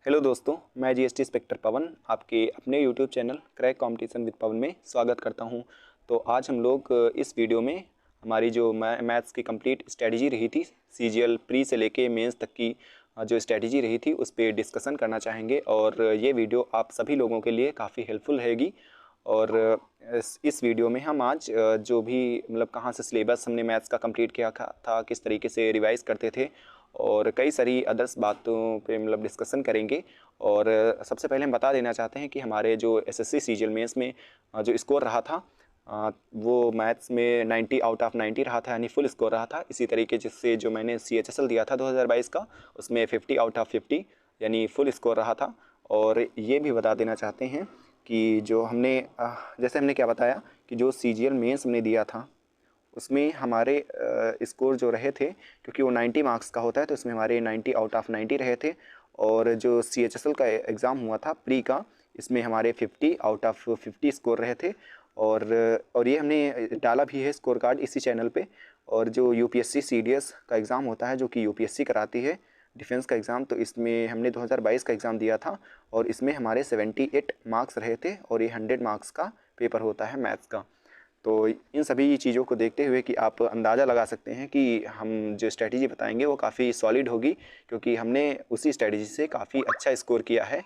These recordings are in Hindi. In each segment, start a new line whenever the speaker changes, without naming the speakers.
हेलो दोस्तों, मैं जीएसटी इंस्पेक्टर पवन आपके अपने YouTube channel crack competition with Pawan में स्वागत करता हूं। तो आज हम लोग इस वीडियो में हमारी जो मैथ्स की कंप्लीट स्ट्रेटजी रही थी, सीजीएल प्री से लेके मेंस तक की जो स्ट्रेटजी रही थी उस पर डिस्कशन करना चाहेंगे। और ये वीडियो आप सभी लोगों के लिए काफ़ी हेल्पफुल रहेगी। और इस वीडियो में हम आज जो भी मतलब कहाँ से सिलेबस हमने मैथ्स का कंप्लीट किया था, किस तरीके से रिवाइज करते थे और कई सारी अदर्स बातों पे मतलब डिस्कशन करेंगे। और सबसे पहले हम बता देना चाहते हैं कि हमारे जो एसएससी सीजीएल मेंस में जो स्कोर रहा था वो मैथ्स में 90 आउट ऑफ 90 रहा था, यानी फुल स्कोर रहा था। इसी तरीके से जो मैंने CHSL दिया था 2022 का, उसमें 50 आउट ऑफ 50 यानी फुल स्कोर रहा था। और ये भी बता देना चाहते हैं कि जो हमने जैसे हमने क्या बताया कि जो सीजीएल मेंस हमने दिया था उसमें हमारे स्कोर जो रहे थे, क्योंकि वो 90 मार्क्स का होता है, तो इसमें हमारे 90 आउट ऑफ 90 रहे थे। और जो CHSL का एग्ज़ाम हुआ था प्री का, इसमें हमारे 50 आउट ऑफ 50 स्कोर रहे थे। और ये हमने डाला भी है स्कोर कार्ड इसी चैनल पे। और जो UPSC CDS का एग्ज़ाम होता है, जो कि UPSC कराती है डिफेंस का एग्ज़ाम, तो इसमें हमने 2022 का एग्ज़ाम दिया था और इसमें हमारे 78 मार्क्स रहे थे और ये 100 मार्क्स का पेपर होता है मैथ्स का। तो इन सभी चीज़ों को देखते हुए कि आप अंदाज़ा लगा सकते हैं कि हम जो स्ट्रेटजी बताएंगे वो काफ़ी सॉलिड होगी, क्योंकि हमने उसी स्ट्रेटजी से काफ़ी अच्छा स्कोर किया है।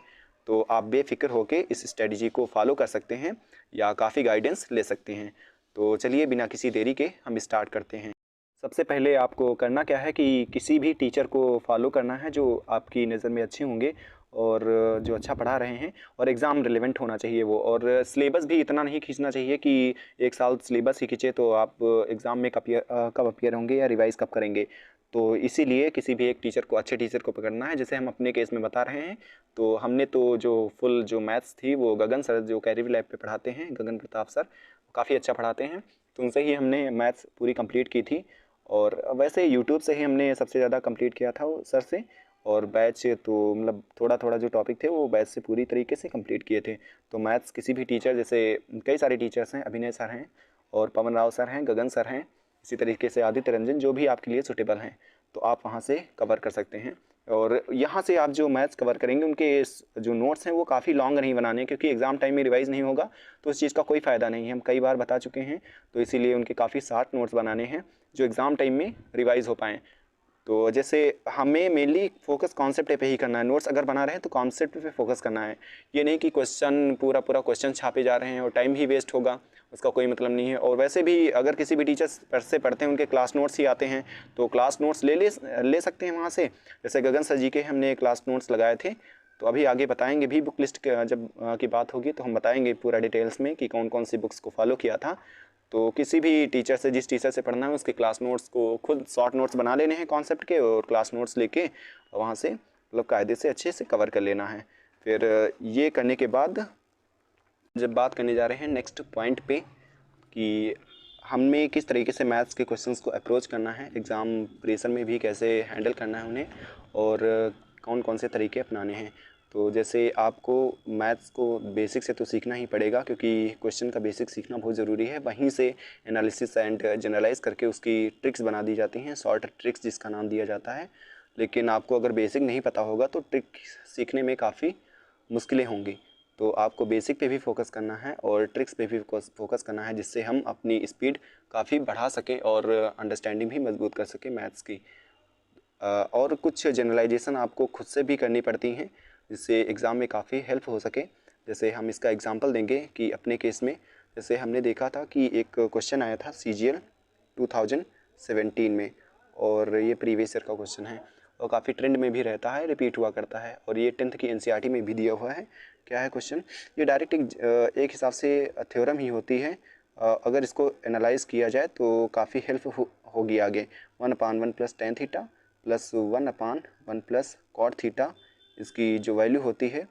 तो आप बेफिक्र होकर इस स्ट्रेटजी को फॉलो कर सकते हैं या काफ़ी गाइडेंस ले सकते हैं। तो चलिए बिना किसी देरी के हम स्टार्ट करते हैं। सबसे पहले आपको करना क्या है कि किसी भी टीचर को फॉलो करना है जो आपकी नज़र में अच्छे होंगे और जो अच्छा पढ़ा रहे हैं, और एग्ज़ाम रिलेवेंट होना चाहिए वो। और सिलेबस भी इतना नहीं खींचना चाहिए कि एक साल सिलेबस ही खींचे तो आप एग्ज़ाम में कब अपीयर होंगे या रिवाइज़ कब करेंगे। तो इसीलिए किसी भी एक टीचर को, अच्छे टीचर को पकड़ना है। जैसे हम अपने केस में बता रहे हैं, तो हमने तो जो फुल जो मैथ्स थी वो गगन सर जो कैरियर लैब पे पढ़ाते हैं, गगन प्रताप सर, काफ़ी अच्छा पढ़ाते हैं, तो उनसे ही हमने मैथ्स पूरी कंप्लीट की थी। और वैसे यूट्यूब से ही हमने सबसे ज़्यादा कंप्लीट किया था वो सर से। और बैच तो मतलब थोड़ा थोड़ा जो टॉपिक थे वो बैच से पूरी तरीके से कंप्लीट किए थे। तो मैथ्स किसी भी टीचर, जैसे कई सारे टीचर्स हैं, अभिनय सर हैं और पवन राव सर हैं, गगन सर हैं, इसी तरीके से आदित्य रंजन, जो भी आपके लिए सूटेबल हैं, तो आप वहाँ से कवर कर सकते हैं। और यहाँ से आप जो मैथ्स कवर करेंगे उनके जो नोट्स हैं वो काफ़ी लॉन्ग नहीं बनाने, क्योंकि एग्ज़ाम टाइम में रिवाइज़ नहीं होगा तो उस चीज़ का कोई फ़ायदा नहीं है, हम कई बार बता चुके हैं। तो इसीलिए उनके काफ़ी शॉर्ट नोट्स बनाने हैं जो एग्ज़ाम टाइम में रिवाइज़ हो पाएँ। तो जैसे हमें मेनली फोकस कॉन्सेप्ट पे ही करना है। नोट्स अगर बना रहे हैं तो कॉन्सेप्ट पे फोकस करना है, ये नहीं कि क्वेश्चन पूरा क्वेश्चन छापे जा रहे हैं और टाइम ही वेस्ट होगा, उसका कोई मतलब नहीं है। और वैसे भी अगर किसी भी टीचर से पढ़ते हैं, उनके क्लास नोट्स ही आते हैं, तो क्लास नोट्स ले सकते हैं वहाँ से। जैसे गगन सर जी के हमने क्लास नोट्स लगाए थे, तो अभी आगे बताएंगे भी, बुक लिस्ट जब की बात होगी तो हम बताएंगे पूरा डिटेल्स में कि कौन कौन सी बुक्स को फॉलो किया था। तो किसी भी टीचर से, जिस टीचर से पढ़ना है, उसके क्लास नोट्स को खुद शॉर्ट नोट्स बना लेने हैं कॉन्सेप्ट के, और क्लास नोट्स लेके वहाँ से मतलब कायदे से अच्छे से कवर कर लेना है। फिर ये करने के बाद जब बात करने जा रहे हैं नेक्स्ट पॉइंट पे कि हमें किस तरीके से मैथ्स के क्वेश्चंस को अप्रोच करना है, एग्ज़ाम प्रेशर में भी कैसे हैंडल करना है उन्हें, और कौन कौन से तरीके अपनाने हैं। तो जैसे आपको मैथ्स को बेसिक से तो सीखना ही पड़ेगा, क्योंकि क्वेश्चन का बेसिक सीखना बहुत ज़रूरी है। वहीं से एनालिसिस एंड जनरलाइज करके उसकी ट्रिक्स बना दी जाती हैं, शॉर्ट ट्रिक्स जिसका नाम दिया जाता है। लेकिन आपको अगर बेसिक नहीं पता होगा तो ट्रिक सीखने में काफ़ी मुश्किलें होंगी। तो आपको बेसिक पे भी फोकस करना है और ट्रिक्स पे भी फोकस करना है, जिससे हम अपनी स्पीड काफ़ी बढ़ा सकें और अंडरस्टैंडिंग भी मजबूत कर सकें मैथ्स की। और कुछ जनरलाइजेशन आपको खुद से भी करनी पड़ती हैं, जिससे एग्ज़ाम में काफ़ी हेल्प हो सके। जैसे हम इसका एग्जांपल देंगे कि अपने केस में जैसे हमने देखा था कि एक क्वेश्चन आया था CGL 2017 में, और ये प्रीवियस ईयर का क्वेश्चन है और काफ़ी ट्रेंड में भी रहता है, रिपीट हुआ करता है, और ये 10th की NCERT में भी दिया हुआ है। क्या है क्वेश्चन, ये डायरेक्ट एक हिसाब से थ्योरम ही होती है। अगर इसको एनालाइज किया जाए तो काफ़ी हेल्प होगी आगे। 1/1 + tan theta plus 1/1 + cot theta, इसकी जो वैल्यू होती है,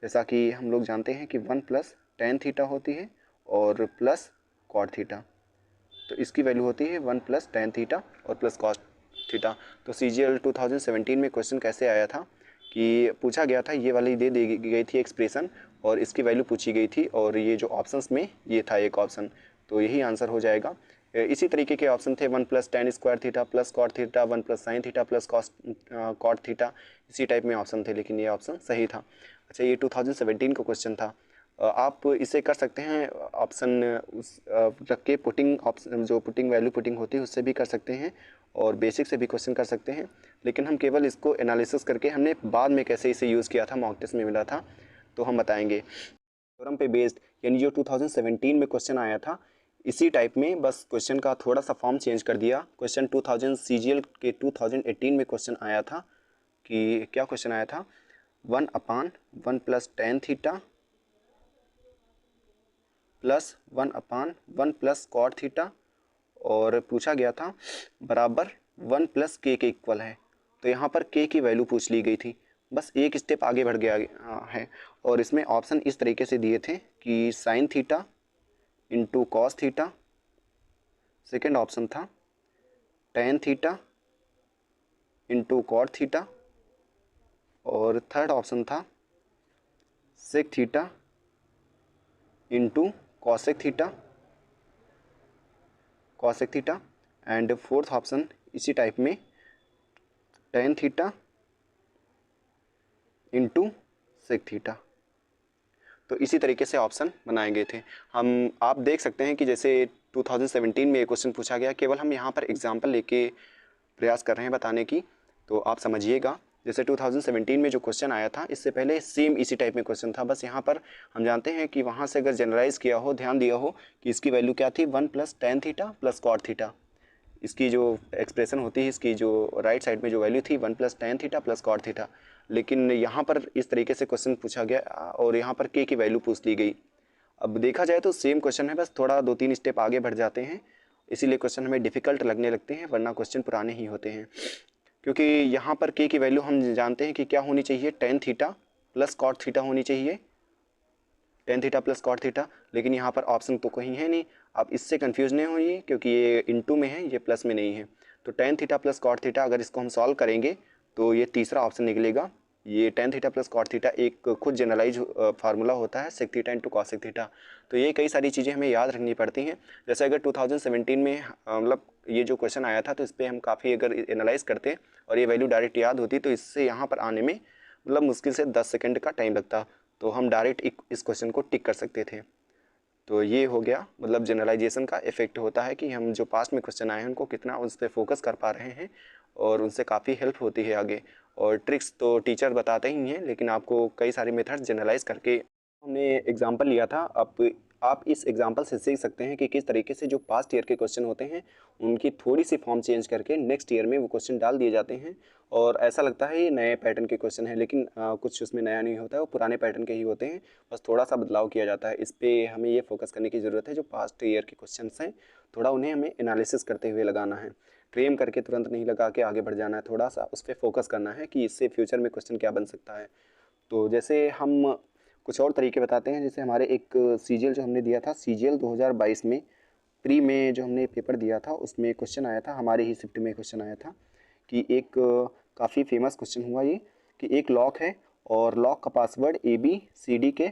जैसा कि हम लोग जानते हैं कि 1 + tan थीटा होती है और प्लस cot थीटा, तो इसकी वैल्यू होती है 1 + tan थीटा और प्लस cot थीटा। तो CGL 2017 में क्वेश्चन कैसे आया था कि पूछा गया था, ये वाली दे दी गई थी एक्सप्रेशन और इसकी वैल्यू पूछी गई थी, और ये जो ऑप्शंस में ये था एक ऑप्शन, तो यही आंसर हो जाएगा। इसी तरीके के ऑप्शन थे 1 + tan square theta plus cot theta, 1 + sin theta plus cot theta, इसी टाइप में ऑप्शन थे, लेकिन ये ऑप्शन सही था। अच्छा, ये 2017 का क्वेश्चन था। आप इसे कर सकते हैं ऑप्शन उस रख के, पुटिंग ऑप्शन जो पुटिंग वैल्यू पुटिंग होती है उससे भी कर सकते हैं और बेसिक से भी क्वेश्चन कर सकते हैं, लेकिन हम केवल इसको एनालिसिस करके हमने बाद में कैसे इसे यूज़ किया था, मॉक टेस्ट में मिला था, तो हम बताएंगे। थ्योरम पे बेस्ड, यानी जो 2017 में क्वेश्चन आया था इसी टाइप में, बस क्वेश्चन का थोड़ा सा फॉर्म चेंज कर दिया। क्वेश्चन 2000 CGL के 2018 में क्वेश्चन आया था कि क्या क्वेश्चन आया था, 1/1 + tan theta plus 1/1 + cot theta, और पूछा गया था बराबर 1 + k के इक्वल है। तो यहाँ पर k की वैल्यू पूछ ली गई थी, बस एक स्टेप आगे बढ़ गया है। और इसमें ऑप्शन इस तरीके से दिए थे कि sin theta into cos theta, second option था tan theta into cot theta, और थर्ड ऑप्शन था sec theta into cosec theta, and fourth option इसी टाइप में tan theta into sec theta. तो इसी तरीके से ऑप्शन बनाए गए थे। आप देख सकते हैं कि जैसे 2017 में ये क्वेश्चन पूछा गया, केवल हम यहाँ पर एग्जांपल लेके प्रयास कर रहे हैं बताने की, तो आप समझिएगा। जैसे 2017 में जो क्वेश्चन आया था, इससे पहले सेम इसी टाइप में क्वेश्चन था, बस यहाँ पर हम जानते हैं कि वहाँ से अगर जनरलाइज किया हो, ध्यान दिया हो कि इसकी वैल्यू क्या थी, 1 + tan theta plus cot theta. इसकी जो एक्सप्रेशन होती है, इसकी जो राइट साइड में जो वैल्यू थी 1 + tan theta plus cot theta, लेकिन यहाँ पर इस तरीके से क्वेश्चन पूछा गया और यहाँ पर k की वैल्यू पूछ ली गई। अब देखा जाए तो सेम क्वेश्चन है, बस थोड़ा 2-3 स्टेप आगे बढ़ जाते हैं, इसीलिए क्वेश्चन हमें डिफ़िकल्ट लगने लगते हैं, वरना क्वेश्चन पुराने ही होते हैं। क्योंकि यहाँ पर k की वैल्यू हम जानते हैं कि क्या होनी चाहिए, tan theta plus cot theta होनी चाहिए, tan theta plus cot theta, लेकिन यहाँ पर ऑप्शन तो कहीं है नहीं। आप इससे कंफ्यूज नहीं होइए, क्योंकि ये इनटू में है, ये प्लस में नहीं है। तो tan theta plus cot theta, अगर इसको हम सॉल्व करेंगे तो ये तीसरा ऑप्शन निकलेगा। ये tan theta plus cot theta एक खुद जनरलाइज फार्मूला होता है, sec theta into cosec theta. तो ये कई सारी चीज़ें हमें याद रखनी पड़ती हैं। जैसे अगर 2017 में मतलब ये जो क्वेश्चन आया था, तो इस पर हम काफ़ी अगर एनालाइज करते और ये वैल्यू डायरेक्ट याद होती, तो इससे यहाँ पर आने में मतलब मुश्किल से 10 सेकेंड का टाइम लगता, तो हम डायरेक्ट इस क्वेश्चन को टिक कर सकते थे। तो ये हो गया, मतलब जनरलाइजेशन का इफेक्ट होता है कि हम जो पास्ट में क्वेश्चन आए हैं उनको कितना उस पर फोकस कर पा रहे हैं, और उनसे काफ़ी हेल्प होती है आगे। और ट्रिक्स तो टीचर बताते ही हैं, लेकिन आपको कई सारे मेथड्स जनरलाइज करके, हमने एग्जांपल लिया था। अब आप इस एग्जांपल से सीख सकते हैं कि किस तरीके से जो पास्ट ईयर के क्वेश्चन होते हैं उनकी थोड़ी सी फॉर्म चेंज करके नेक्स्ट ईयर में वो क्वेश्चन डाल दिए जाते हैं, और ऐसा लगता है ये नए पैटर्न के क्वेश्चन है, लेकिन कुछ उसमें नया नहीं होता है, वो पुराने पैटर्न के ही होते हैं, बस थोड़ा सा बदलाव किया जाता है। इस पर हमें ये फोकस करने की ज़रूरत है, जो पास्ट ईयर के क्वेश्चन हैं थोड़ा उन्हें हमें एनालिसिस करते हुए लगाना है, क्लेम करके तुरंत नहीं लगा के आगे बढ़ जाना है, थोड़ा सा उस पर फोकस करना है कि इससे फ्यूचर में क्वेश्चन क्या बन सकता है। तो जैसे हम कुछ और तरीके बताते हैं, जैसे हमारे एक CGL जो हमने दिया था, CGL 2022 में प्री में जो हमने पेपर दिया था, उसमें क्वेश्चन आया था, हमारे ही शिफ्ट में क्वेश्चन आया था कि एक काफ़ी फेमस क्वेश्चन हुआ ये, कि एक लॉक है और लॉक का पासवर्ड ABCD के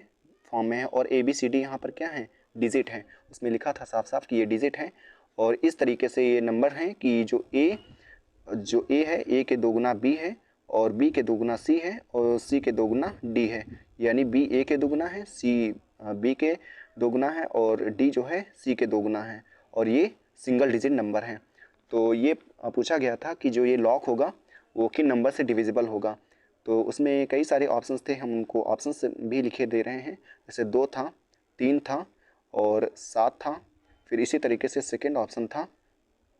फॉर्म में है, और ABCD यहाँ पर क्या है, डिजिट है। उसमें लिखा था साफ साफ कि ये डिजिट है, और इस तरीके से ये नंबर हैं कि जो A है, A के दोगुना B है, और B के दोगुना C है, और C के दोगुना D है, यानी B A के दोगुना है, C B के दोगुना है, और D जो है C के दोगुना है, और ये सिंगल डिजिट नंबर है। तो ये पूछा गया था कि जो ये लॉक होगा वो किन नंबर से डिविजिबल होगा। तो उसमें कई सारे ऑप्शंस थे, हम उनको ऑप्शंस भी लिखे दे रहे हैं, जैसे 2 था, 3 था और 7 था। फिर इसी तरीके से सेकेंड ऑप्शन था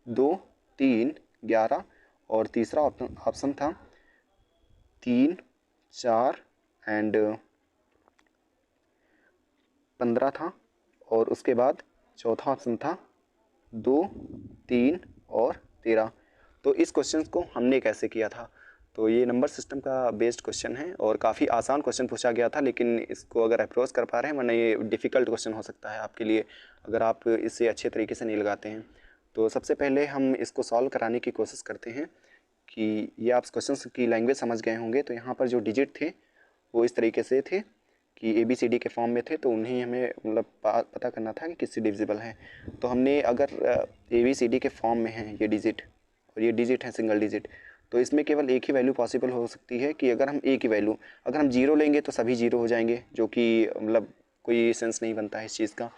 2, 3, 11, और तीसरा ऑप्शन था 3, 4 एंड 15 था, और उसके बाद चौथा ऑप्शन था 2, 3 और 13। तो इस क्वेश्चन को हमने कैसे किया था, तो ये नंबर सिस्टम का बेस्ड क्वेश्चन है, और काफ़ी आसान क्वेश्चन पूछा गया था, लेकिन इसको अगर अप्रोच कर पा रहे हैं, वरना ये डिफ़िकल्ट क्वेश्चन हो सकता है आपके लिए अगर आप इसे अच्छे तरीके से नहीं लगाते हैं। तो सबसे पहले हम इसको सॉल्व कराने की कोशिश करते हैं कि ये आप क्वेश्चन की लैंग्वेज समझ गए होंगे। तो यहाँ पर जो डिजिट थे वो इस तरीके से थे कि ABCD के फॉर्म में थे, तो उन्हें हमें मतलब पता करना था कि किससे डिविजिबल है। तो हमने अगर ABCD के फॉर्म में है ये डिजिट और ये डिजिट है सिंगल डिजिट, तो इसमें केवल एक ही वैल्यू पॉसिबल हो सकती है कि अगर हम एक ही वैल्यू, अगर हम 0 लेंगे तो सभी 0 हो जाएंगे, जो कि मतलब कोई सेंस नहीं बनता है इस चीज़ का।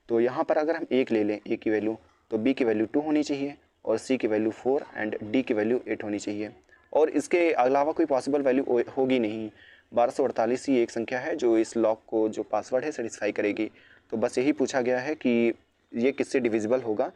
तो यहाँ पर अगर हम 1 ले लें, A की वैल्यू, तो B की वैल्यू 2 होनी चाहिए और C की वैल्यू 4 एंड D की वैल्यू 8 होनी चाहिए, और इसके अलावा कोई पॉसिबल वैल्यू होगी नहीं। 1248 ही एक संख्या है जो इस लॉक को, जो पासवर्ड है, सेटिस्फाई करेगी। तो बस यही पूछा गया है कि ये किससे डिविजिबल होगा,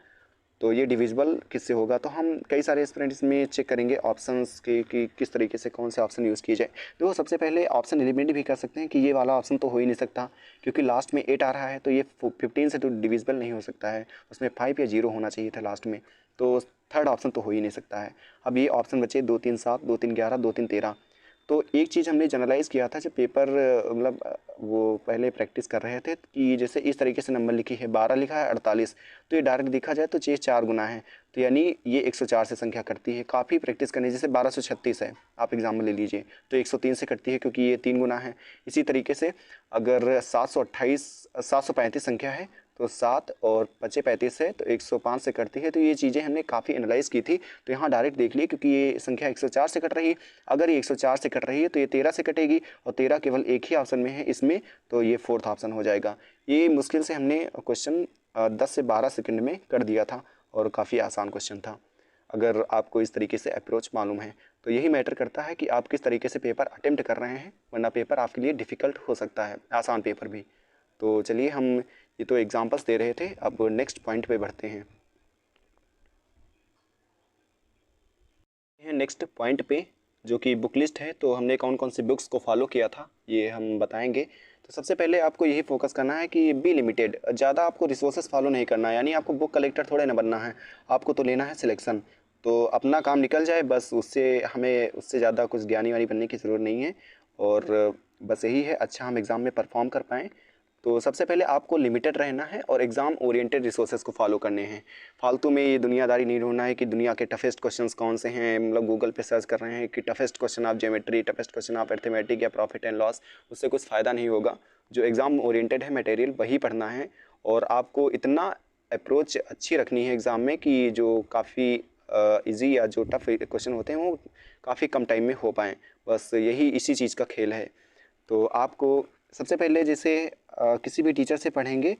तो ये डिविजिबल किससे होगा। तो हम कई सारे स्टूडेंट्स में चेक करेंगे ऑप्शंस के कि किस तरीके से कौन से ऑप्शन यूज़ किए जाए। तो सबसे पहले ऑप्शन एलिमिनेट भी कर सकते हैं कि ये वाला ऑप्शन तो हो ही नहीं सकता, क्योंकि लास्ट में 8 आ रहा है, तो ये 15 से तो डिविजिबल नहीं हो सकता है, उसमें 5 या 0 होना चाहिए था लास्ट में, तो थर्ड ऑप्शन तो हो ही नहीं सकता है। अब ये ऑप्शन बचे 2 3 7, 2 3 11, 2 3 13। तो एक चीज़ हमने जनरलाइज़ किया था जब पेपर मतलब वो पहले प्रैक्टिस कर रहे थे कि जैसे इस तरीके से नंबर लिखी है, 12 लिखा है 48, तो ये डायरेक्ट देखा जाए तो ये 4 गुना है, तो यानी ये 104 से संख्या करती है। काफ़ी प्रैक्टिस करनी, जैसे 1236 है, आप एग्जाम्पल ले लीजिए, तो 103 से करती है क्योंकि ये 3 गुना है। इसी तरीके से अगर 735 संख्या है तो 7 और 5 35 है, तो 105 से करती है। तो ये चीज़ें हमने काफ़ी एनालाइज़ की थी, तो यहाँ डायरेक्ट देख लिए क्योंकि ये संख्या 104 से कट रही है। अगर ये 104 से कट रही है तो ये 13 से कटेगी, और 13 केवल एक ही ऑप्शन में है इसमें, तो ये फोर्थ ऑप्शन हो जाएगा। ये मुश्किल से हमने क्वेश्चन 10 से 12 सेकंड में कर दिया था, और काफ़ी आसान क्वेश्चन था अगर आपको इस तरीके से अप्रोच मालूम है। तो यही मैटर करता है कि आप किस तरीके से पेपर अटेम्प्ट कर रहे हैं, वरना पेपर आपके लिए डिफ़िकल्ट हो सकता है, आसान पेपर भी। तो चलिए, हम ये तो एग्जांपल्स दे रहे थे, अब नेक्स्ट पॉइंट पे बढ़ते हैं। नेक्स्ट पॉइंट पे जो कि बुक लिस्ट है, तो हमने कौन कौन सी बुक्स को फॉलो किया था ये हम बताएंगे। तो सबसे पहले आपको यही फोकस करना है कि बी लिमिटेड, ज़्यादा आपको रिसोर्सेज फॉलो नहीं करना है, यानी आपको बुक कलेक्टर थोड़े ना बनना है, आपको तो लेना है सिलेक्शन। तो अपना काम निकल जाए बस, उससे हमें उससे ज़्यादा कुछ ज्ञानी वानी बनने की ज़रूरत नहीं है, और बस यही है अच्छा हम एग्ज़ाम में परफॉर्म कर पाएँ। तो सबसे पहले आपको लिमिटेड रहना है और एग्ज़ाम ओरिएंटेड रिसोर्सेज को फॉलो करने हैं। फालतू में ये दुनियादारी नहीं ढूंढना है कि दुनिया के टफेस्ट क्वेश्चंस कौन से हैं, मतलब गूगल पे सर्च कर रहे हैं कि toughest question of geometry, toughest question of arithmetic या प्रॉफिट एंड लॉस, उससे कुछ फ़ायदा नहीं होगा। जो एग्ज़ाम ओरिएंटेड है मटेरियल वही पढ़ना है, और आपको इतना अप्रोच अच्छी रखनी है एग्ज़ाम में कि जो काफ़ी ईजी या जो टफ क्वेश्चन होते हैं वो काफ़ी कम टाइम में हो पाएँ। बस यही इसी चीज़ का खेल है। तो आपको सबसे पहले जैसे किसी भी टीचर से पढ़ेंगे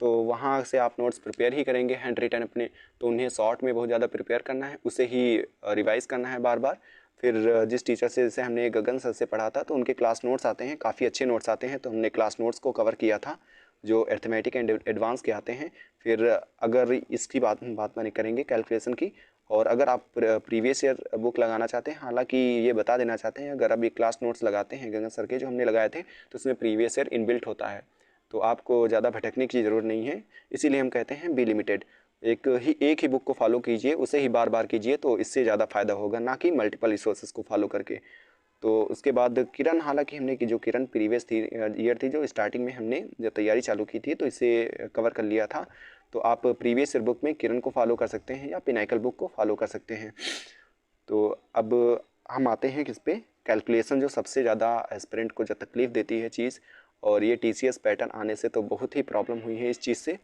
तो वहाँ से आप नोट्स प्रिपेयर ही करेंगे हैंड रिटन अपने, तो उन्हें शॉर्ट में बहुत ज़्यादा प्रिपेयर करना है, उसे ही रिवाइज़ करना है बार बार। फिर जिस टीचर से, जैसे हमने गगन सर से पढ़ा था, तो उनके क्लास नोट्स आते हैं, काफ़ी अच्छे नोट्स आते हैं, तो हमने क्लास नोट्स को कवर किया था जो अर्थमेटिक एंड एडवांस के आते हैं। फिर अगर इसकी बात मैंने करेंगे कैलकुलेशन की, और अगर आप प्रीवियस ईयर बुक लगाना चाहते हैं, हालांकि ये बता देना चाहते हैं, अगर अभी क्लास नोट्स लगाते हैं गगन सर के जो हमने लगाए थे, तो उसमें प्रीवियस ईयर इनबिल्ट होता है, तो आपको ज़्यादा भटकने की ज़रूरत नहीं है। इसीलिए हम कहते हैं बी लिमिटेड, एक ही बुक को फॉलो कीजिए, उसे ही बार बार कीजिए, तो इससे ज़्यादा फ़ायदा होगा, ना कि मल्टीपल रिसोर्सेज को फॉलो करके। तो उसके बाद किरण, हालांकि हमने की जो किरण प्रीवियस थी ईयर थी, जो स्टार्टिंग में हमने जब तैयारी चालू की थी, तो इसे कवर कर लिया था। तो आप प्रीवियस ईयर बुक में किरण को फॉलो कर सकते हैं या पिनाकल बुक को फॉलो कर सकते हैं। तो अब हम आते हैं किस पे, कैलकुलेशन, जो सबसे ज़्यादा एस्पिरेंट को जो तकलीफ़ देती है चीज़, और ये TCS पैटर्न आने से तो बहुत ही प्रॉब्लम हुई है इस चीज़ से।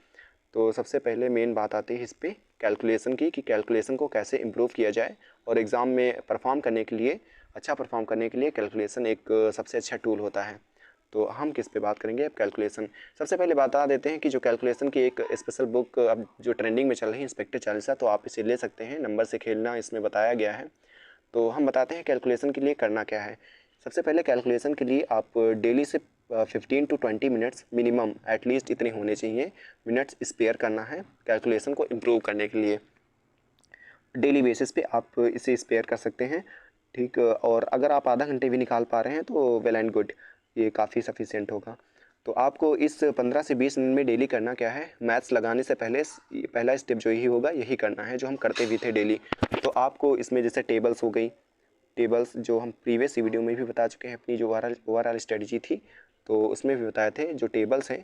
तो सबसे पहले मेन बात आती है इस पे कैलकुलेशन की, कि कैलकुलेशन को कैसे इम्प्रूव किया जाए, और एग्ज़ाम में परफॉर्म करने के लिए, अच्छा परफॉर्म करने के लिए कैलकुलेशन एक सबसे अच्छा टूल होता है। तो हम किस पे बात करेंगे अब, कैलकुलेशन। सबसे पहले बता देते हैं कि जो कैलकुलेशन की एक स्पेशल बुक अब जो ट्रेंडिंग में चल रही है, इंस्पेक्टर चालीसा, तो आप इसे ले सकते हैं, नंबर से खेलना इसमें बताया गया है। तो हम बताते हैं कैलकुलेशन के लिए करना क्या है। सबसे पहले कैलकुलेशन के लिए आप डेली से 15 to 20 मिनट्स मिनिमम, एटलीस्ट इतने होने चाहिए मिनट्स स्पेयर करना है कैलकुलेशन को इम्प्रूव करने के लिए। डेली बेसिस पे आप इसे स्पेयर कर सकते हैं, ठीक। और अगर आप आधा घंटे भी निकाल पा रहे हैं तो वेल एंड गुड, ये काफ़ी सफिशिएंट होगा। तो आपको इस 15 से 20 मिनट में डेली करना क्या है, मैथ्स लगाने से पहले पहला स्टेप जो यही होगा, यही करना है जो हम करते भी थे डेली। तो आपको इसमें जैसे टेबल्स हो गई, टेबल्स जो हम प्रीवियस वीडियो में भी बता चुके हैं, अपनी जो ओवरऑल स्ट्रेटजी थी, तो उसमें भी बताए थे, जो टेबल्स हैं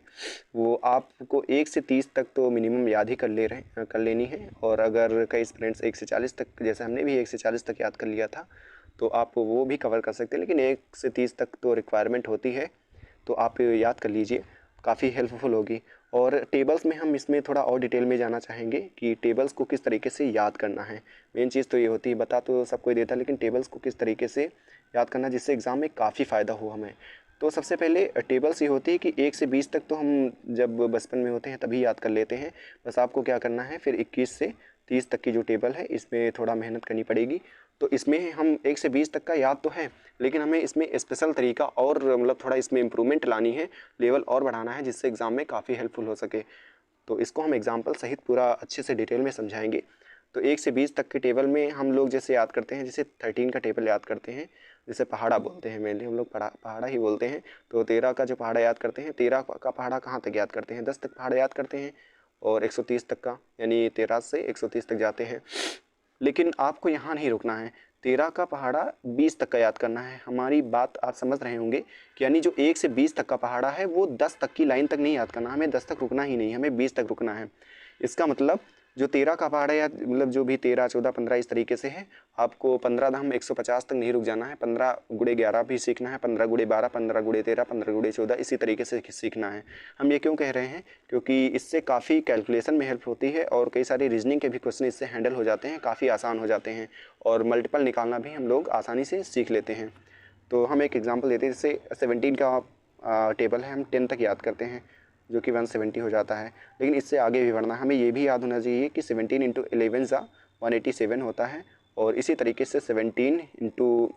वो आपको 1 से 30 तक तो मिनिमम याद ही कर लेनी है, और अगर कई स्टूडेंट्स 1 से 40 तक, जैसे हमने भी 1 से 40 तक याद कर लिया था, तो आप वो भी कवर कर सकते हैं, लेकिन 1 से 30 तक तो रिक्वायरमेंट होती है। तो आप याद कर लीजिए, काफ़ी हेल्पफुल होगी। और टेबल्स में हम इसमें थोड़ा और डिटेल में जाना चाहेंगे कि टेबल्स को किस तरीके से याद करना है। मेन चीज़ तो ये होती है, बता तो सब कोई देता है, लेकिन टेबल्स को किस तरीके से याद करना जिससे एग्ज़ाम में काफ़ी फ़ायदा हो हमें। तो सबसे पहले टेबल्स ये होती है कि 1 से 20 तक तो हम जब बचपन में होते हैं तभी याद कर लेते हैं। बस आपको क्या करना है, फिर 21 से 30 तक की जो टेबल है इसमें थोड़ा मेहनत करनी पड़ेगी। तो इसमें हम 1 से 20 तक का याद तो है, लेकिन हमें इसमें स्पेशल तरीका और मतलब थोड़ा इसमें इम्प्रूवमेंट लानी है, लेवल और बढ़ाना है, जिससे एग्ज़ाम में काफ़ी हेल्पफुल हो सके। तो इसको हम एग्जाम्पल सहित पूरा अच्छे से डिटेल में समझाएंगे। तो 1 से 20 तक के टेबल में हम लोग जैसे याद करते हैं, जैसे 13 का टेबल याद करते हैं, जैसे पहाड़ा बोलते हैं, मेनली हम लोग पहाड़ा ही बोलते हैं। तो 13 का जो पहाड़ा याद करते हैं, 13 का पहाड़ा कहाँ तक याद करते हैं, 10 तक पहाड़ा याद करते हैं, और 130 तक का, यानी 13 से 130 तक जाते हैं। लेकिन आपको यहाँ नहीं रुकना है, 13 का पहाड़ा 20 तक का याद करना है। हमारी बात आप समझ रहे होंगे कि यानी जो 1 से 20 तक का पहाड़ा है वो 10 तक की लाइन तक नहीं याद करना, हमें 10 तक रुकना ही नहीं, हमें 20 तक रुकना है। इसका मतलब जो 13 का पहाड़ा या मतलब जो भी 13, 14, 15 इस तरीके से है, आपको 15 धाम 150 तक नहीं रुक जाना है, 15 गुणे 11 भी सीखना है, 15 गुणे 12, 15 गुणे 13, 15 गुणे 14 इसी तरीके से सीखना है। हम ये क्यों कह रहे हैं, क्योंकि इससे काफ़ी कैलकुलेशन में हेल्प होती है और कई सारे रीजनिंग के भी क्वेश्चन इससे हैंडल हो जाते हैं, काफ़ी आसान हो जाते हैं, और मल्टीपल निकालना भी हम लोग आसानी से सीख लेते हैं। तो हम एक एग्जाम्पल देते हैं, जैसे 17 का टेबल है, हम 10 तक याद करते हैं, जो कि 170 हो जाता है। लेकिन इससे आगे भी बढ़ना, हमें ये भी याद होना चाहिए कि 17 × 11 जा 187 होता है, और इसी तरीके से 17 ×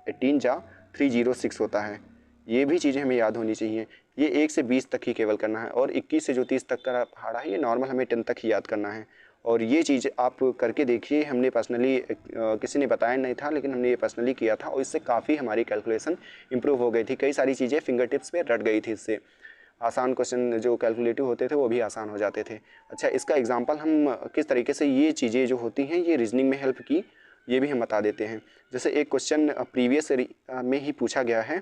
18 जा 306 होता है। ये भी चीज़ें हमें याद होनी चाहिए। ये 1 से 20 तक ही केवल करना है, और 21 से जो 30 तक का पहाड़ा है ये नॉर्मल हमें 10 तक ही याद करना है। और ये चीज़ आप करके देखिए, हमने पर्सनली किसी ने बताया नहीं था, लेकिन हमने ये पर्सनली किया था, और इससे काफ़ी हमारी कैलकुलेशन इंप्रूव हो गई थी। कई सारी चीज़ें फिंगर टिप्स पे रट गई थी इससे। आसान क्वेश्चन जो कैलकुलेटिव होते थे वो भी आसान हो जाते थे। अच्छा, इसका एग्जांपल हम किस तरीके से ये चीज़ें जो होती हैं ये रीजनिंग में हेल्प की, ये भी हम बता देते हैं। जैसे एक क्वेश्चन प्रीवियस में ही पूछा गया है,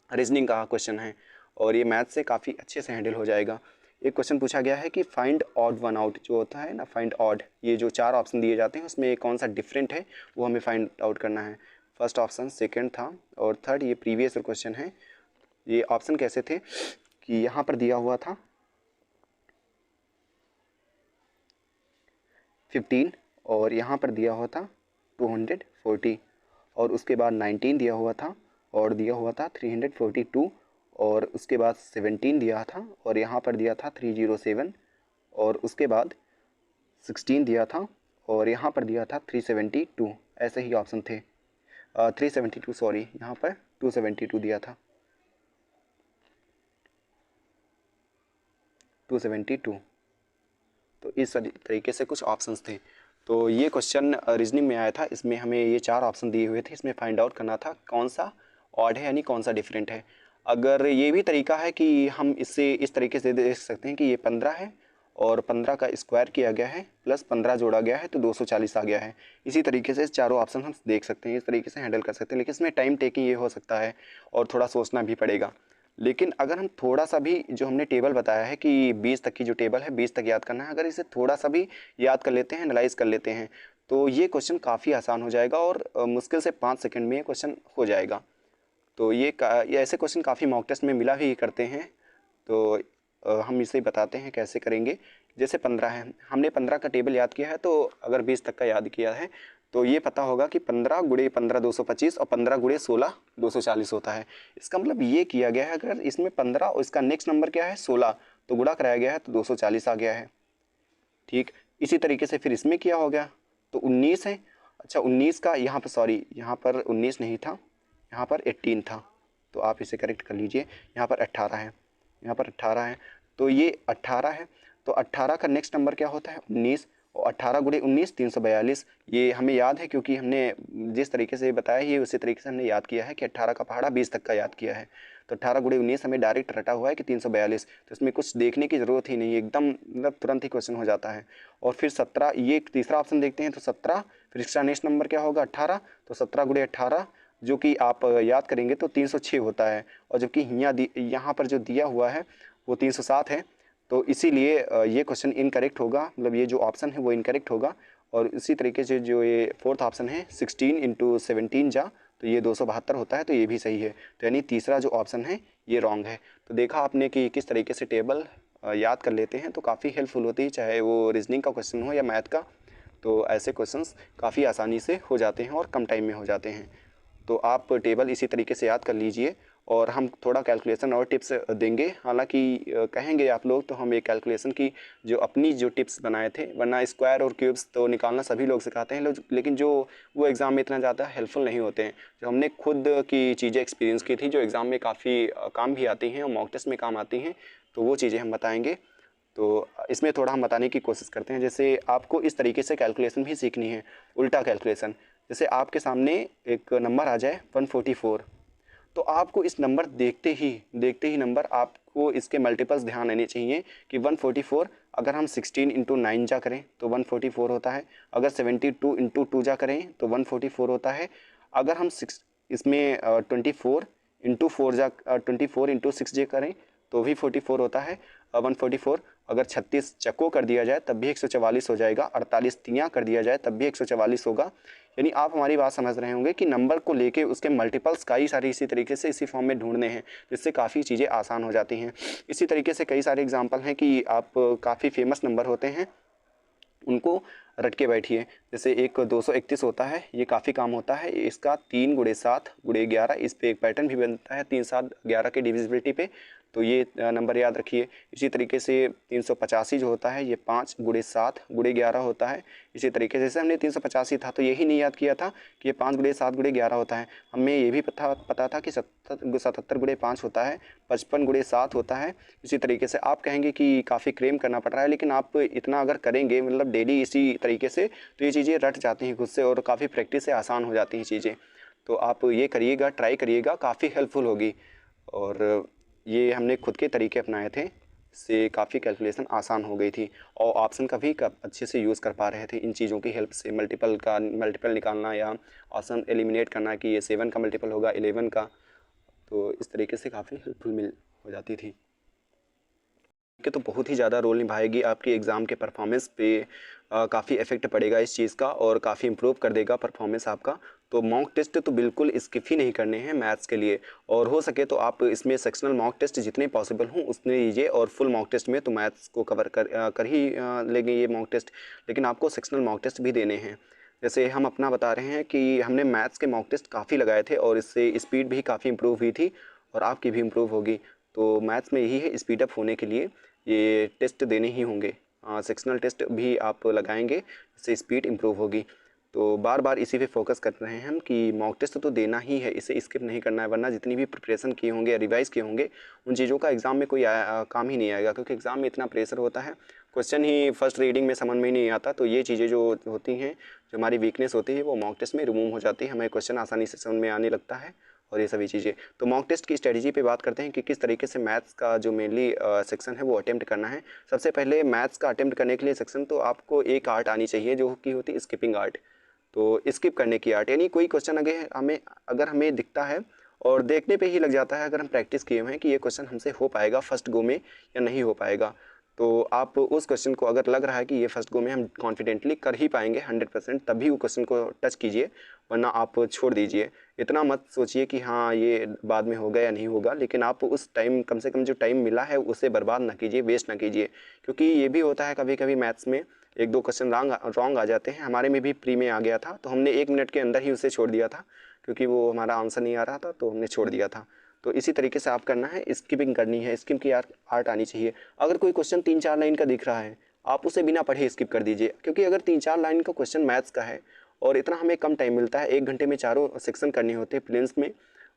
रीजनिंग का क्वेश्चन है, और ये मैथ से काफ़ी अच्छे से हैंडल हो जाएगा। एक क्वेश्चन पूछा गया है कि फाइंड ऑड वन आउट, जो होता है ना फाइंड ऑड, ये जो 4 ऑप्शन दिए जाते हैं उसमें कौन सा डिफरेंट है वो हमें फाइंड आउट करना है। फर्स्ट ऑप्शन, सेकेंड था, और थर्ड ये प्रीवियस क्वेश्चन है। ये ऑप्शन कैसे थे कि यहाँ पर दिया हुआ था 15, और यहाँ पर दिया हुआ था 240, और उसके बाद 19 दिया हुआ था, और दिया हुआ था 342, और उसके बाद 17 दिया था, और यहाँ पर दिया था 307, और उसके बाद 16 दिया था, और यहाँ पर दिया था 372। ऐसे ही ऑप्शन थे। 372 सॉरी, यहाँ पर 272 दिया था, 272। तो इस तरीके से कुछ ऑप्शंस थे। तो ये क्वेश्चन रीजनिंग में आया था, इसमें हमें ये 4 ऑप्शन दिए हुए थे, इसमें फाइंड आउट करना था कौन सा ऑड है यानी कौन सा डिफरेंट है। अगर ये भी तरीका है कि हम इससे इस तरीके से देख सकते हैं कि ये 15 है, और 15 का स्क्वायर किया गया है प्लस 15 जोड़ा गया है तो 240 आ गया है। इसी तरीके से चारों ऑप्शन हम देख सकते हैं, इस तरीके से हैंडल कर सकते हैं। लेकिन इसमें टाइम टेकिंग ये हो सकता है और थोड़ा सोचना भी पड़ेगा। लेकिन अगर हम थोड़ा सा भी जो हमने टेबल बताया है कि 20 तक की जो टेबल है 20 तक याद करना है, अगर इसे थोड़ा सा भी याद कर लेते हैं, एनालाइज कर लेते हैं, तो ये क्वेश्चन काफ़ी आसान हो जाएगा, और मुश्किल से 5 सेकंड में ये क्वेश्चन हो जाएगा। तो ये ऐसे क्वेश्चन काफ़ी मॉक टेस्ट में मिला भी करते हैं। तो हम इसे बताते हैं कैसे करेंगे। जैसे 15 है, हमने 15 का टेबल याद किया है, तो अगर 20 तक का याद किया है तो ये पता होगा कि 15 गुणे 15 225, और 15 गुणे 16 240 होता है। इसका मतलब ये किया गया है, अगर इसमें 15 और इसका नेक्स्ट नंबर क्या है 16, तो गुणा कराया गया है तो 240 आ गया है। ठीक, इसी तरीके से फिर इसमें किया हो गया तो 19 है। अच्छा, 19 का यहाँ पर सॉरी, यहाँ पर 19 नहीं था, यहाँ पर 18 था, तो आप इसे करेक्ट कर लीजिए। यहाँ पर 18 है, यहाँ पर 18 है, तो ये 18 है। तो 18 का नेक्स्ट नंबर क्या होता है 19, और 18 गुणे 19 342। ये हमें याद है क्योंकि हमने जिस तरीके से बताया ये उसी तरीके से हमने याद किया है कि 18 का पहाड़ा 20 तक का याद किया है। तो 18 गुणे 19 हमें डायरेक्ट रटा हुआ है कि 342, तो इसमें कुछ देखने की ज़रूरत ही नहीं है, एकदम मतलब तुरंत ही क्वेश्चन हो जाता है। और फिर 17, ये तीसरा ऑप्शन देखते हैं, तो 17, फिर इसका नेक्स्ट नंबर क्या होगा 18, तो 17 गुणे 18 जो कि आप याद करेंगे तो 306 होता है, और जबकि यहाँ पर जो दिया हुआ है वो 307 है। तो इसीलिए ये क्वेश्चन इनकरेक्ट होगा, मतलब ये जो ऑप्शन है वो इनकरेक्ट होगा। और इसी तरीके से जो ये फोर्थ ऑप्शन है 16 × 17 जा, तो ये 272 होता है, तो ये भी सही है। तो यानी तीसरा जो ऑप्शन है ये रॉन्ग है। तो देखा आपने कि किस तरीके से टेबल याद कर लेते हैं तो काफ़ी हेल्पफुल होती है, चाहे वो रीजनिंग का क्वेश्चन हो या मैथ का। तो ऐसे क्वेश्चंस काफ़ी आसानी से हो जाते हैं और कम टाइम में हो जाते हैं। तो आप टेबल इसी तरीके से याद कर लीजिए और हम थोड़ा कैलकुलेशन और टिप्स देंगे। हालांकि कहेंगे आप लोग तो हम एक कैलकुलेशन की जो अपनी जो टिप्स बनाए थे, वरना स्क्वायर और क्यूब्स तो निकालना सभी लोग सिखाते हैं लेकिन जो वो एग्ज़ाम में इतना ज़्यादा हेल्पफुल नहीं होते हैं। जो हमने खुद की चीज़ें एक्सपीरियंस की थी, जो एग्ज़ाम में काफ़ी काम भी आती हैं और मॉक टेस्ट में काम आती हैं, तो वो चीज़ें हम बताएँगे। तो इसमें थोड़ा हम बताने की कोशिश करते हैं। जैसे आपको इस तरीके से कैलकुलेशन भी सीखनी है, उल्टा कैलकुलेशन। जैसे आपके सामने एक नंबर आ जाए 144, तो आपको इस नंबर देखते ही नंबर आपको इसके मल्टीपल्स ध्यान रहने चाहिए कि 144 अगर हम 16 इंटू 9 जा करें तो 144 होता है, अगर 72 इंटू 2 जा करें तो 144 होता है, अगर हम इसमें 24 इंटू 4 जा 24 इंटू 6 जे करें तो भी 44 होता है 144। अगर 36 चक्को कर दिया जाए तब भी 144 हो जाएगा, 48 तियाँ कर दिया जाए तब भी 144 होगा। यानी आप हमारी बात समझ रहे होंगे कि नंबर को लेके उसके मल्टीपल्स कई सारे इसी तरीके से इसी फॉर्म में ढूंढने हैं, जिससे काफ़ी चीज़ें आसान हो जाती हैं। इसी तरीके से कई सारे एग्जांपल हैं कि आप काफ़ी फेमस नंबर होते हैं उनको रट के बैठिए। जैसे एक 231 होता है, ये काफ़ी काम होता है। इसका 3 गुणे 7 गुणे 11, इस पे एक पैटर्न भी बनता है 3 7 11 के डिविजिबिलिटी पे, तो ये नंबर याद रखिए। इसी तरीके से 385 जो होता है ये 5 गुणे 7 गुणे 11 होता है। इसी तरीके से हमने 385 था तो यही नहीं याद किया था कि ये 5 गुणे 7 गुणे 11 होता है, हमें ये भी पता था कि 77 गुणे 5 होता है, 55 गुणे 7 होता है। इसी तरीके से आप कहेंगे कि काफ़ी क्रेम करना पड़ रहा है, लेकिन आप इतना अगर करेंगे मतलब डेली इसी तरीके से तो ये चीज़ें रट जाती हैं खुद से और काफ़ी प्रैक्टिस से आसान हो जाती हैं चीज़ें। तो आप ये करिएगा, ट्राई करिएगा, काफ़ी हेल्पफुल होगी। और ये हमने खुद के तरीके अपनाए थे, इससे काफ़ी कैलकुलेशन आसान हो गई थी और ऑप्शन का भी अच्छे से यूज़ कर पा रहे थे इन चीज़ों की हेल्प से। मल्टीपल निकालना या ऑप्शन एलिमिनेट करना कि ये 7 का मल्टीपल होगा 11 का, तो इस तरीके से काफ़ी हेल्पफुल हो जाती थी कि तो बहुत ही ज़्यादा रोल निभाएगी आपकी एग्ज़ाम के परफॉर्मेंस पे, काफ़ी इफेक्ट पड़ेगा इस चीज़ का और काफ़ी इम्प्रूव कर देगा परफॉर्मेंस आपका। तो मॉक टेस्ट तो बिल्कुल स्किप ही नहीं करने हैं मैथ्स के लिए, और हो सके तो आप इसमें सेक्शनल मॉक टेस्ट जितने पॉसिबल हों उतने लीजिए, और फुल मॉक टेस्ट में तो मैथ्स को कवर कर ही लेंगे ये मॉक टेस्ट, लेकिन आपको सेक्शनल मॉक टेस्ट भी देने हैं। जैसे हम अपना बता रहे हैं कि हमने मैथ्स के मॉक टेस्ट काफ़ी लगाए थे और इससे स्पीड भी काफ़ी इम्प्रूव हुई थी और आपकी भी इम्प्रूव होगी। तो मैथ्स में यही है, स्पीड अप होने के लिए ये टेस्ट देने ही होंगे। सेक्शनल टेस्ट भी आप लगाएंगे, इससे स्पीड इम्प्रूव होगी। तो बार बार इसी पे फोकस कर रहे हैं हम कि मॉक टेस्ट तो देना ही है, इसे स्किप नहीं करना है, वरना जितनी भी प्रिपरेशन किए होंगे, रिवाइज़ किए होंगे, उन चीज़ों का एग्ज़ाम में कोई काम ही नहीं आएगा, क्योंकि एग्ज़ाम में इतना प्रेशर होता है, क्वेश्चन ही फर्स्ट रीडिंग में समझ में ही नहीं आता। तो ये चीज़ें जो होती हैं, जो हमारी वीकनेस होती है, वो मॉक टेस्ट में रिमूव हो जाती है, हमें क्वेश्चन आसानी से समझ में आने लगता है और ये सभी चीज़ें। तो मॉक टेस्ट की स्ट्रेटजी पे बात करते हैं कि किस तरीके से मैथ्स का जो मेनली सेक्शन है वो अटेम्प्ट करना है। सबसे पहले मैथ्स का अटेम्प्ट करने के लिए सेक्शन तो आपको एक आर्ट आनी चाहिए जो कि होती है स्किपिंग आर्ट। तो स्किप करने की आर्ट, यानी कोई क्वेश्चन अगर हमें दिखता है और देखने पे ही लग जाता है, अगर हम प्रैक्टिस किए हुए हैं कि ये क्वेश्चन हमसे हो पाएगा फर्स्ट गो में या नहीं हो पाएगा, तो आप उस क्वेश्चन को अगर लग रहा है कि ये फर्स्ट गो में हम कॉन्फिडेंटली कर ही पाएंगे 100%, तभी वो क्वेश्चन को टच कीजिए, वरना आप छोड़ दीजिए। इतना मत सोचिए कि हाँ ये बाद में होगा या नहीं होगा, लेकिन आप उस टाइम कम से कम जो टाइम मिला है उसे बर्बाद ना कीजिए, वेस्ट ना कीजिए। क्योंकि ये भी होता है कभी कभी मैथ्स में एक दो क्वेश्चन रॉन्ग आ जाते हैं, हमारे में भी प्री में आ गया था, तो हमने 1 मिनट के अंदर ही उसे छोड़ दिया था, क्योंकि वो हमारा आंसर नहीं आ रहा था तो हमने छोड़ दिया था। तो इसी तरीके से आप करना है, स्किपिंग करनी है, स्किप की आर्ट आनी चाहिए। अगर कोई क्वेश्चन 3-4 लाइन का दिख रहा है, आप उसे बिना पढ़े स्किप कर दीजिए, क्योंकि अगर 3-4 लाइन का क्वेश्चन मैथ्स का है और इतना हमें कम टाइम मिलता है, 1 घंटे में चारों सेक्शन करने होते हैं प्रीलिम्स में,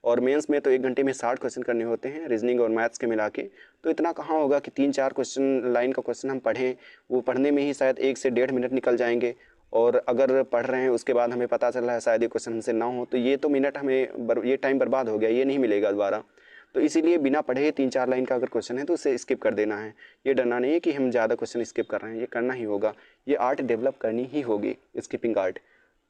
और मेंस में तो 1 घंटे में 60 क्वेश्चन करने होते हैं रीजनिंग और मैथ्स के मिला के। तो इतना कहाँ होगा कि 3-4 क्वेश्चन लाइन का क्वेश्चन हम पढ़ें, वो पढ़ने में ही शायद 1 से 1.5 मिनट निकल जाएंगे, और अगर पढ़ रहे हैं उसके बाद हमें पता चल रहा है शायद ये क्वेश्चन हमसे ना हो, तो ये तो मिनट हमें ये टाइम बर्बाद हो गया, ये नहीं मिलेगा दोबारा। तो इसीलिए बिना पढ़े 3-4 लाइन का अगर क्वेश्चन है तो उसे स्किप कर देना है। ये डरना नहीं है कि हम ज़्यादा क्वेश्चन स्किप कर रहे हैं, ये करना ही होगा, ये आर्ट डेवलप करनी ही होगी, स्किपिंग आर्ट।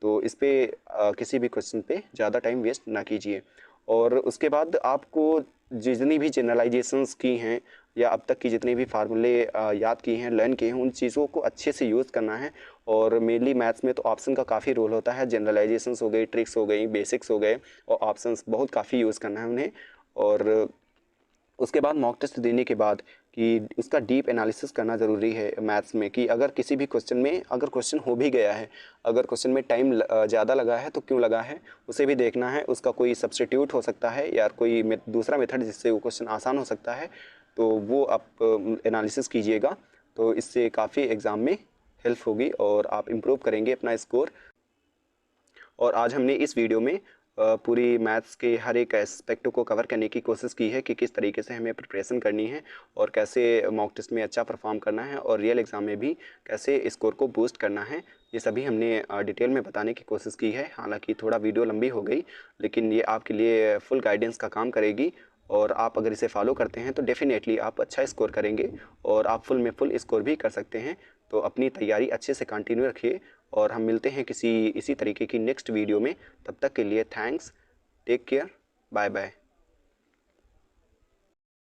तो इस पर किसी भी क्वेश्चन पे ज़्यादा टाइम वेस्ट ना कीजिए। और उसके बाद आपको जितनी भी जनरलाइजेशंस की हैं या अब तक की जितने भी फार्मूले याद किए हैं, लर्न किए हैं, उन चीज़ों को अच्छे से यूज़ करना है। और मेनली मैथ्स में तो ऑप्शन का काफ़ी रोल होता है। जनरलाइजेशंस हो गई, ट्रिक्स हो गई, बेसिक्स हो गए, और ऑप्शंस बहुत काफ़ी यूज़ करना है उन्हें। और उसके बाद मॉक टेस्ट देने के बाद कि उसका डीप एनालिसिस करना ज़रूरी है मैथ्स में, कि अगर किसी भी क्वेश्चन में अगर क्वेश्चन हो भी गया है, अगर क्वेश्चन में टाइम ज़्यादा लगा है तो क्यों लगा है, उसे भी देखना है। उसका कोई सब्स्टिट्यूट हो सकता है या कोई दूसरा मेथड जिससे वो क्वेश्चन आसान हो सकता है, तो वो आप एनालिसिस कीजिएगा। तो इससे काफ़ी एग्ज़ाम में हेल्प होगी और आप इम्प्रूव करेंगे अपना स्कोर। और आज हमने इस वीडियो में पूरी मैथ्स के हर एक एस्पेक्ट को कवर करने की कोशिश की है कि किस तरीके से हमें प्रिपरेशन करनी है और कैसे मॉक टेस्ट में अच्छा परफॉर्म करना है और रियल एग्ज़ाम में भी कैसे स्कोर को बूस्ट करना है। ये सभी हमने डिटेल में बताने की कोशिश की है। हालांकि थोड़ा वीडियो लंबी हो गई, लेकिन ये आपके लिए फुल गाइडेंस का काम करेगी। और आप अगर इसे फॉलो करते हैं तो डेफिनेटली आप अच्छा स्कोर करेंगे और आप फुल में फुल स्कोर भी कर सकते हैं। तो अपनी तैयारी अच्छे से कंटिन्यू रखिए और हम मिलते हैं किसी इसी तरीके की नेक्स्ट वीडियो में। तब तक के लिए thanks, take care, bye bye.